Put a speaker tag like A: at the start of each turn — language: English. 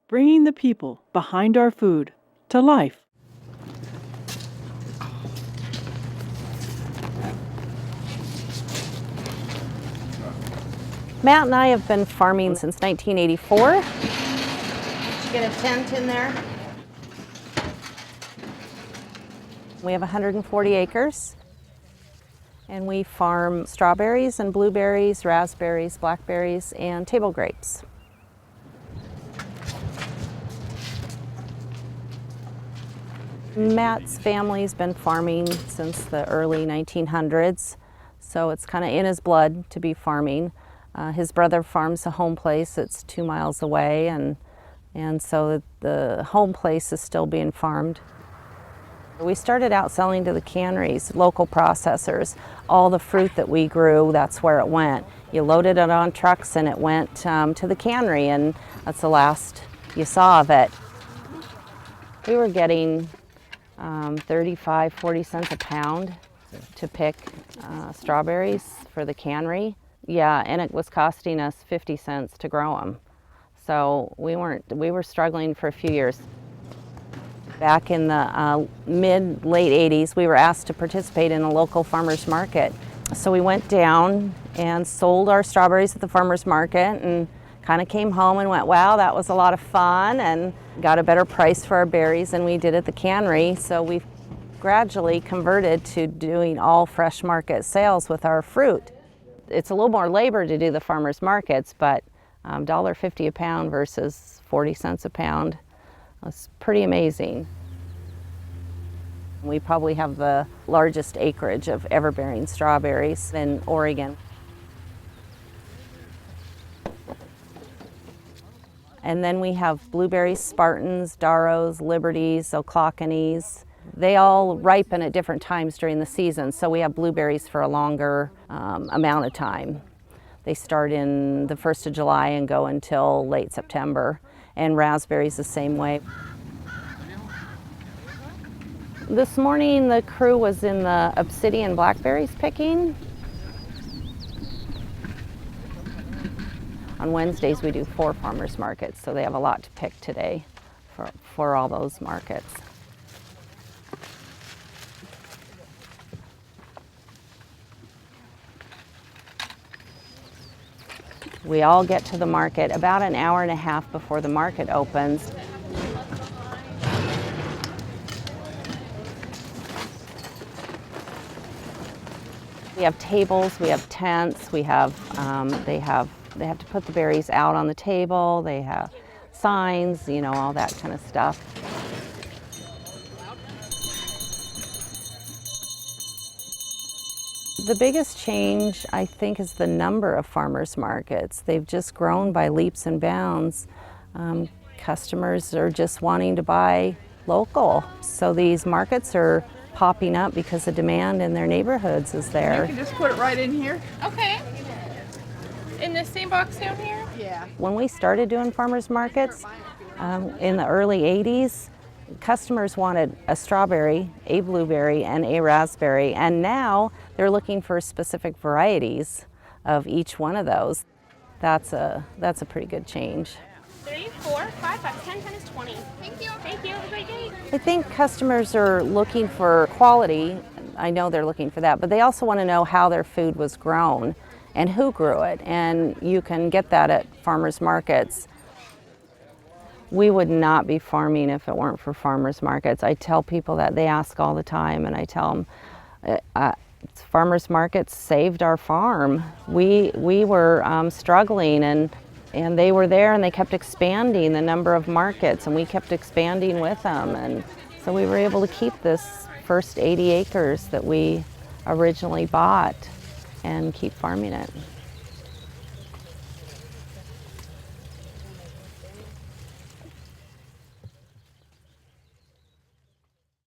A: bringing the people behind our food to life.
B: Matt and I have been farming since 1984. Did you get a tent in there? We have 140 acres, and we farm strawberries and blueberries, raspberries, blackberries, and table grapes. Matt's family's been farming since the early 1900s, so it's kind of in his blood to be farming. His brother farms a home place that's 2 miles away, and so the home place is still being farmed. We started out selling to the canneries, local processors. All the fruit that we grew, that's where it went. You loaded it on trucks and it went to the cannery, and that's the last you saw of it. We were getting 35, 40 cents a pound to pick strawberries for the cannery. Yeah, and it was costing us 50 cents to grow them. So we were struggling for a few years. Back in the late 80s, we were asked to participate in a local farmer's market. So we went down and sold our strawberries at the farmer's market and kind of came home and went, wow, that was a lot of fun, and got a better price for our berries than we did at the cannery. So we've gradually converted to doing all fresh market sales with our fruit. It's a little more labor to do the farmer's markets, but $1.50 a pound versus 40 cents a pound. It's pretty amazing. We probably have the largest acreage of ever-bearing strawberries in Oregon. And then we have blueberries, Spartans, Darrows, Liberties, Ocloconees. They all ripen at different times during the season, so we have blueberries for a longer amount of time. They start in the 1st of July and go until late September, and raspberries the same way. This morning the crew was in the obsidian blackberries picking. On Wednesdays we do 4 farmers markets, so they have a lot to pick today for all those markets. We all get to the market about an hour and a half before the market opens. We have tables, we have tents, we have, they have to put the berries out on the table, they have signs, you know, all that kind of stuff. The biggest change, I think, is the number of farmers markets. They've just grown by leaps and bounds. Customers are just wanting to buy local. So these markets are popping up because the demand in their neighborhoods is there.
C: You can just put it right in here.
D: Okay. In the same box down here?
C: Yeah.
B: When we started doing farmers markets in the early 80s, customers wanted a strawberry, a blueberry, and a raspberry, and now they're looking for specific varieties of each one of those. That's a pretty good change.
D: 3, 4, 5, 5, 10, 10 is 20. Thank you. Thank you. Have a great day.
B: I think customers are looking for quality. I know they're looking for that, but they also want to know how their food was grown and who grew it, and you can get that at farmers markets. We would not be farming if it weren't for farmers markets. I tell people that. They ask all the time, and I tell them farmers markets saved our farm. We were struggling, and they were there, and they kept expanding the number of markets, and we kept expanding with them, and so we were able to keep this first 80 acres that we originally bought and keep farming it.